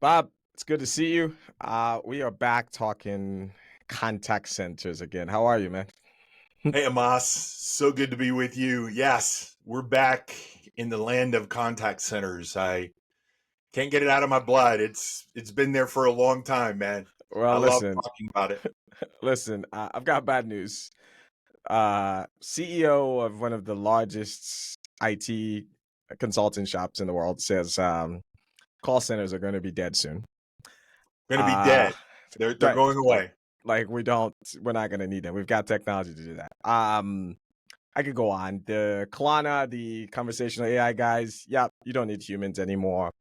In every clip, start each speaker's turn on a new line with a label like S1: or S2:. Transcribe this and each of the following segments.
S1: Bob, it's good to see you. We are back talking contact centers again. How are you, man?
S2: Hey, Amos, so good to be with you. Yes, we're back in the land of contact centers. I can't get it out of my blood. It's been there for a long time, man.
S1: Well,
S2: I love
S1: listen,
S2: talking about it.
S1: listen. I've got bad news. CEO of one of the largest IT consulting shops in the world says call centers are going to be dead soon.
S2: Going to be
S1: Uh,
S2: dead. They're
S1: right,
S2: going
S1: like,
S2: away.
S1: we're not going to need them. We've got technology to do that. I could go on. The Kalana, the conversational AI guys, yeah, you don't need humans anymore.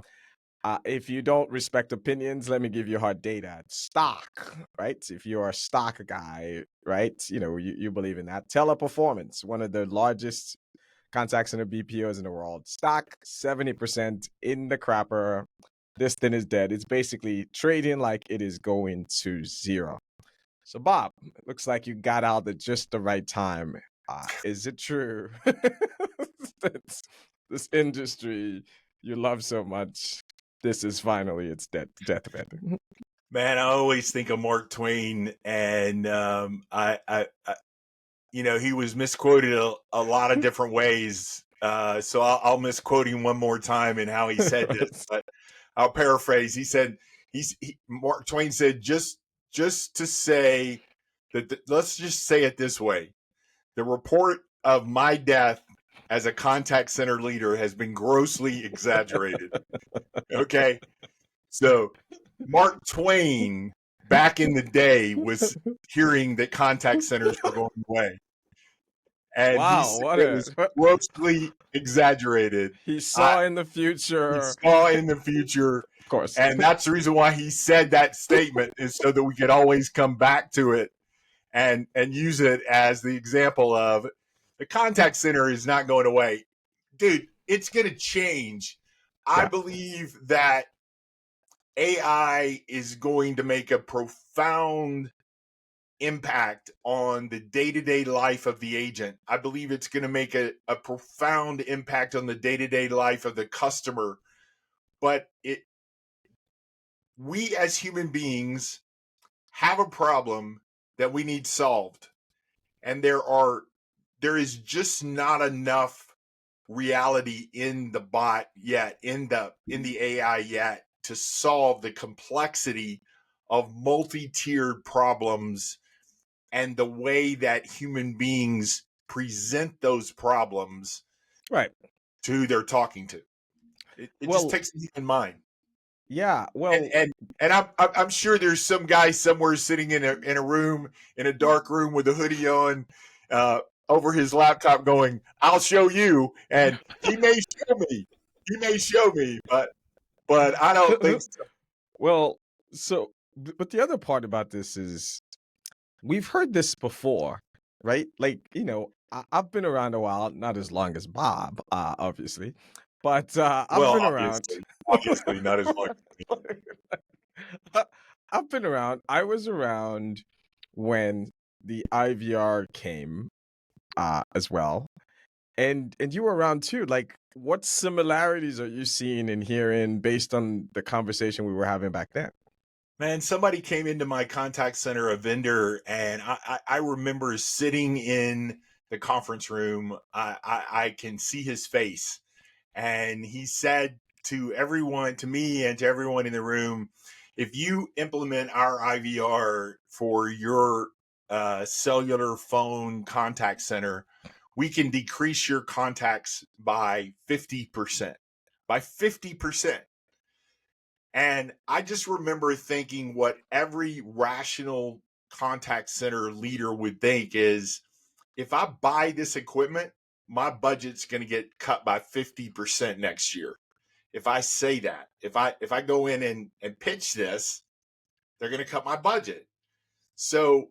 S1: If you don't respect opinions, let me give you hard data. Stock, right? If you're a stock guy, right? You believe in that. Teleperformance, one of the largest contact center BPOs in the world. Stock 70% in the crapper. This thing is dead. It's basically trading like it is going to zero. So, Bob, it looks like you got out at just the right time. Is it true that this industry you love so much, this is finally its deathbed?
S2: Man, I always think of Mark Twain, and he was misquoted a lot of different ways. So I'll misquote him one more time in how he said this, but I'll paraphrase. Mark Twain said, just to say let's just say it this way: the report of my death as a contact center leader has been grossly exaggerated. Okay, so Mark Twain back in the day was hearing that contact centers were going away, and he
S1: Wow,
S2: said it was grossly exaggerated.
S1: he
S2: I,
S1: saw in the
S2: he
S1: future.
S2: saw in the future,
S1: Of course.
S2: and that's the reason why he said that statement, is so that we could always come back to it and use it as the example of the contact center is not going away. Dude, it's going to change. I
S1: Yeah.
S2: believe that AI is going to make a profound impact on the day-to-day life of the agent. I believe it's going to make a profound impact on the day-to-day life of the customer. But we as human beings have a problem that we need solved. And there is just not enough reality in the bot yet, in the AI yet, to solve the complexity of multi-tiered problems and the way that human beings present those problems
S1: Right.
S2: to who they're talking to. It just
S1: Well,
S2: takes a human mind.
S1: yeah.
S2: And
S1: Well,
S2: and and I'm sure there's some guy somewhere sitting in a room, in a dark room with a hoodie on, over his laptop going, "I'll show you," and he may show me. He may show me, but I don't think so.
S1: well, but the other part about this is we've heard this before, right? Like, I've been around a while, not as long as Bob, obviously, but I've
S2: Well,
S1: been around.
S2: obviously not as long.
S1: I've been around. I was around when the IVR came as well. And you were around too. Like, what similarities are you seeing and hearing based on the conversation we were having back then?
S2: Man, somebody came into my contact center, a vendor, and I remember sitting in the conference room. I can see his face, and he said to me and to everyone in the room, if you implement our IVR for your cellular phone contact center, we can decrease your contacts by 50%. By 50%. And I just remember thinking what every rational contact center leader would think is, if I buy this equipment, my budget's going to get cut by 50% next year. If I say that, if I go in and pitch this, they're going to cut my budget. So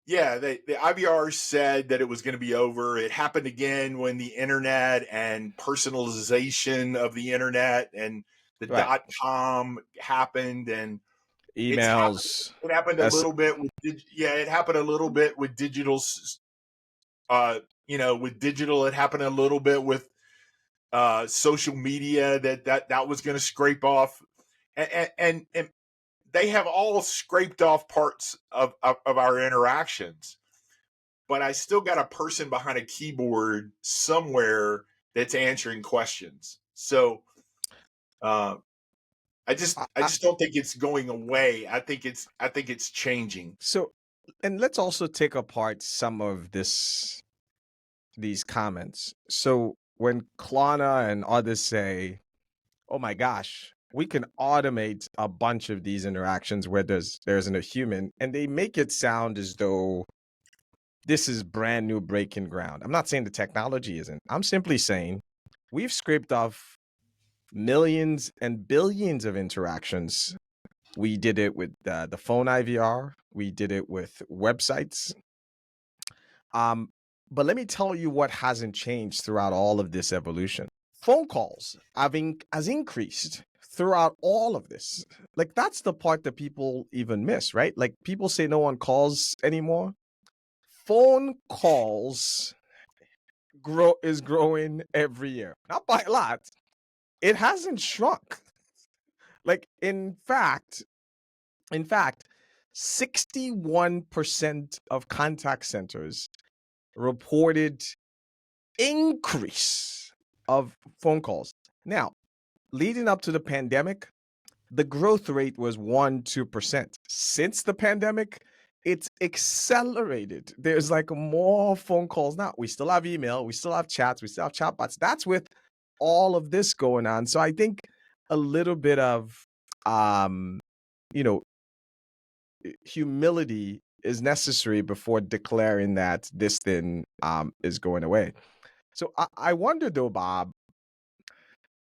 S2: yeah, the IVR said that it was going to be over. It happened again when the internet and personalization of the internet and the
S1: Right.
S2: .com happened, and it's happened.
S1: Emails.
S2: It happened a
S1: That's
S2: little bit with it happened a little bit with digital. With digital, it happened a little bit with social media that was going to scrape off. and they have all scraped off parts of our interactions, but I still got a person behind a keyboard somewhere that's answering questions. So uh,
S1: I,
S2: I
S1: I,
S2: just don't think it's going away. I think it's changing.
S1: so, and let's also take apart some of these comments. So when Klarna and others say, "Oh my gosh, we can automate a bunch of these interactions where there isn't a human," and they make it sound as though this is brand new breaking ground. I'm not saying the technology isn't. I'm simply saying we've scraped off millions and billions of interactions. We did it with the phone IVR. We did it with websites. Um, but let me tell you what hasn't changed throughout all of this evolution. Phone calls has increased throughout all of this. Like that's the part that people even miss, right? Like people say no one calls anymore. Phone calls is growing every year, not by a lot. It hasn't shrunk. Like in fact, 61% of contact centers reported increase of phone calls. Now, leading up to the pandemic, the growth rate was 1-2%. Since the pandemic, it's accelerated. There's like more phone calls now. We still have email, we still have chats, we still have chatbots. That's with all of this going on. So I think a little bit of um, you know, humility is necessary before declaring that this thing is going away. So I wonder though, Bob,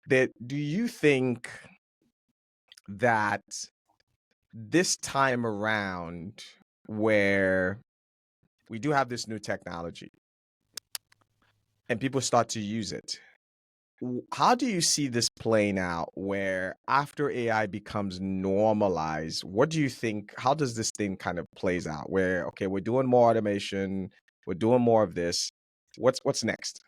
S1: that do you think that this time around, where we do have this new technology and people start to use it, how do you see this playing out where after AI becomes normalized, what do you think, how does this thing kind of plays out where, okay, we're doing more automation, we're doing more of this. What's next?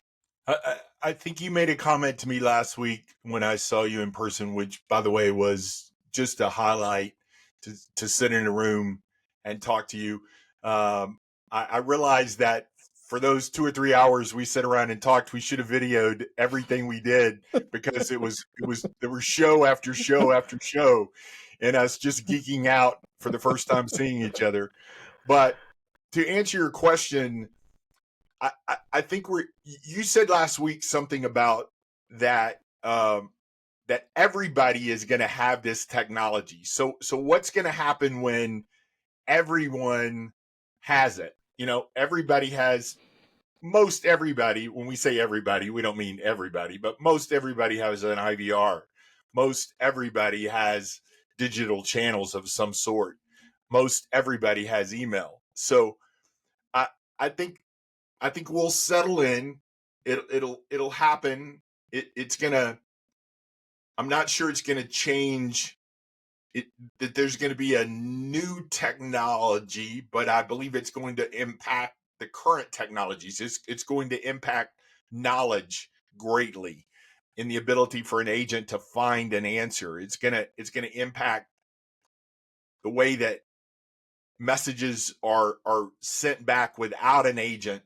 S2: I think you made a comment to me last week when I saw you in person, which, by the way, was just a highlight to sit in a room and talk to you. I realized that for those 2 or 3 hours we sat around and talked, we should have videoed everything we did because there was show after show after show, and us just geeking out for the first time seeing each other. But to answer your question, I think you said last week something about that that everybody is going to have this technology. So what's going to happen when everyone has it? You know, everybody has, most everybody. When we say everybody, we don't mean everybody, but most everybody has an IVR. Most everybody has digital channels of some sort. Most everybody has email. So I I think I think we'll settle in. It'll happen. It's gonna. I'm not sure it's gonna change. That there's going to be a new technology, but I believe it's going to impact the current technologies. It's going to impact knowledge greatly in the ability for an agent to find an answer. It's gonna impact the way that messages are sent back without an agent,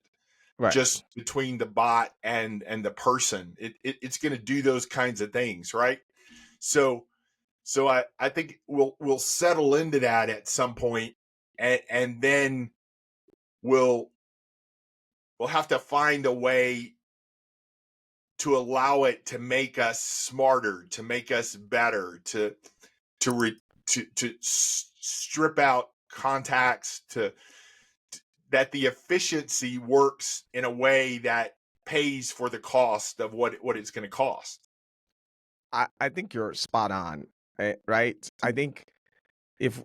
S1: Right.
S2: just between the bot and the person. It's going to do those kinds of things, right? So I think we'll settle into that at some point, and then we'll we'll have to find a way to allow it to make us smarter, to make us better, to re, to strip out contacts, to that the efficiency works in a way that pays for the cost of what it's going to cost.
S1: I think you're spot on, right? I think if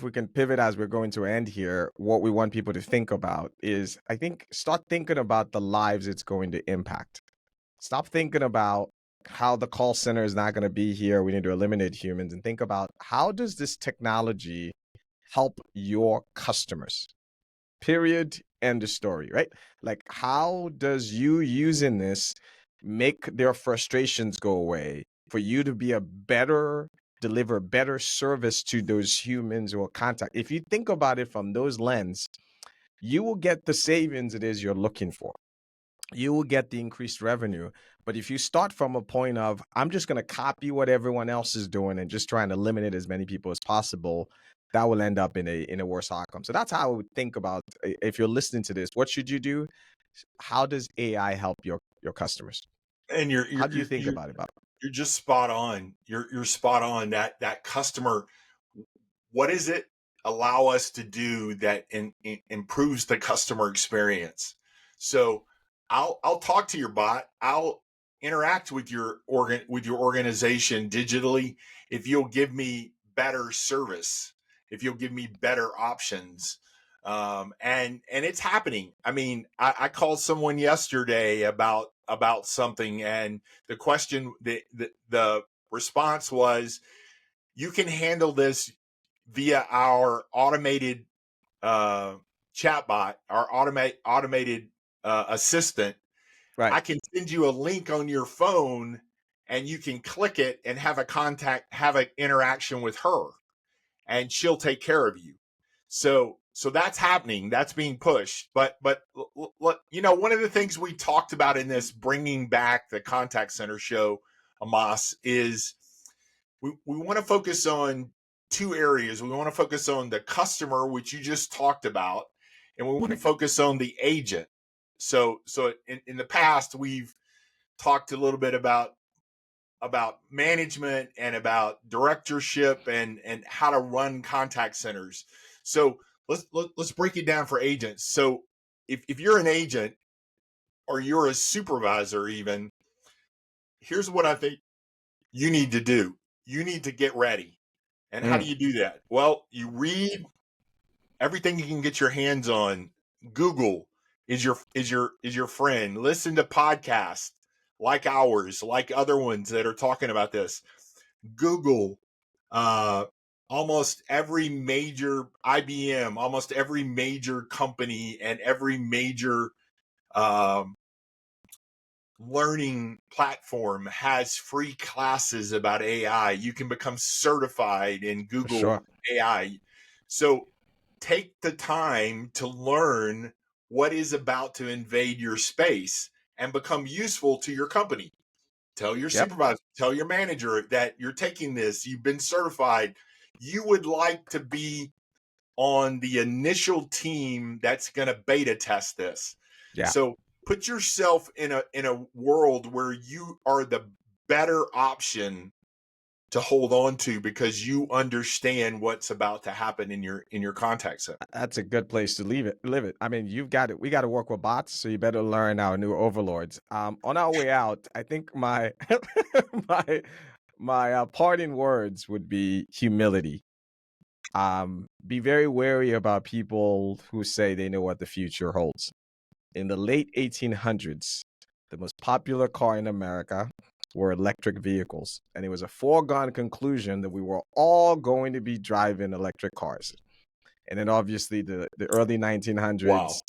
S1: we can pivot as we're going to end here, what we want people to think about is, I think, start thinking about the lives it's going to impact. Stop thinking about how the call center is not going to be here, we need to eliminate humans, and think about how does this technology help your customers? Period. End of story, right? Like, how does you using this make their frustrations go away, for you to be a better deliver better service to those humans or contact. If you think about it from those lens, you will get the savings it is you're looking for. You will get the increased revenue. But if you start from a point of, I'm just going to copy what everyone else is doing and just trying to eliminate as many people as possible, that will end up in a worse outcome. So that's how I would think about, if you're listening to this, what should you do? How does AI help your customers?
S2: And
S1: How do you think about it, Bob?
S2: you're just spot on. You're spot on. That customer, what does it allow us to do that improves the customer experience? So I'll talk to your bot. I'll interact with your organization digitally if you'll give me better service, if you'll give me better options. And it's happening. I mean, I called someone yesterday about something, and the question, the response was, you can handle this via our automated chatbot, our automated assistant.
S1: Right.
S2: I can send you a link on your phone, and you can click it and have an interaction with her, and she'll take care of you. So that's happening. That's being pushed. But one of the things we talked about in this bringing back the contact center show, Amos, is we want to focus on two areas. We want to focus on the customer, which you just talked about, and we want to focus on the agent. So in the past, we've talked a little bit about management and about directorship and how to run contact centers. So let's break it down for agents. So if you're an agent or you're a supervisor, even, here's what I think you need to do. You need to get ready. And how do you do that? Well, you read everything you can get your hands on. Google is your friend. Listen to podcasts like ours, like other ones that are talking about this. Google almost every major IBM, almost every major company, and every major learning platform has free classes about AI. You can become certified in Google AI. So take the time to learn what is about to invade your space and become useful to your company. Tell your supervisor, tell your manager that you're taking this, you've been certified. You would like to be on the initial team that's going to beta test this.
S1: Yeah.
S2: So put yourself in a world where you are the better option to hold on to, because you understand what's about to happen in your contact center.
S1: That's a good place to live it. I mean, you've got it. We got to work with bots, so you better learn our new overlords. On our way out, I think my my parting words would be humility. Be very wary about people who say they know what the future holds. In the late 1800s, the most popular car in America were electric vehicles, and it was a foregone conclusion that we were all going to be driving electric cars. And then obviously the early 1900s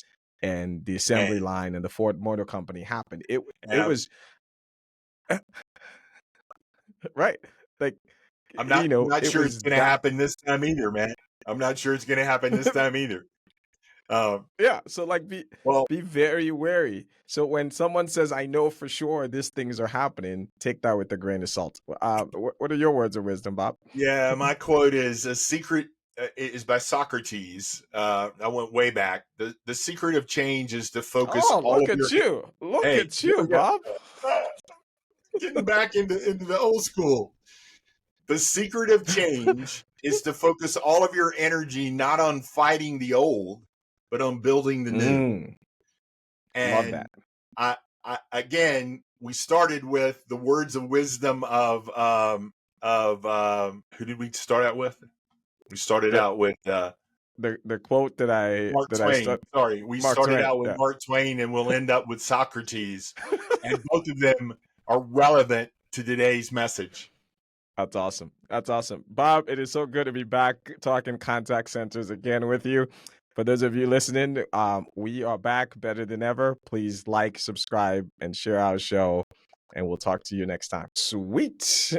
S1: and the assembly line and the Ford Motor Company happened. It was right. Like,
S2: I'm not
S1: it
S2: sure
S1: was
S2: it's going to
S1: that.
S2: happen this time either, man. I'm not sure it's going to happen this time either.
S1: Yeah. So like, be very wary. So when someone says, "I know for sure these things are happening," take that with a grain of salt. What are your words of wisdom, Bob?
S2: Yeah, my quote is, "A secret is by Socrates." I went way back. The secret of change is to focus
S1: Oh,
S2: all
S1: look
S2: of
S1: at
S2: your.
S1: you! Look
S2: Hey,
S1: at you, Bob.
S2: getting back into the old school. The secret of change is to focus all of your energy not on fighting the old, but on building the new.
S1: Love
S2: And
S1: that.
S2: again, we started with the words of wisdom of who did we start out with? We started out with
S1: the quote that
S2: Mark Twain. Sorry, we
S1: Mark
S2: started
S1: Twain,
S2: out with Mark Twain, and we'll end up with Socrates, and both of them are relevant to today's message.
S1: That's awesome. That's awesome. Bob, it is so good to be back talking contact centers again with you. For those of you listening, we are back better than ever. Please like, subscribe, and share our show, and we'll talk to you next time. Sweet.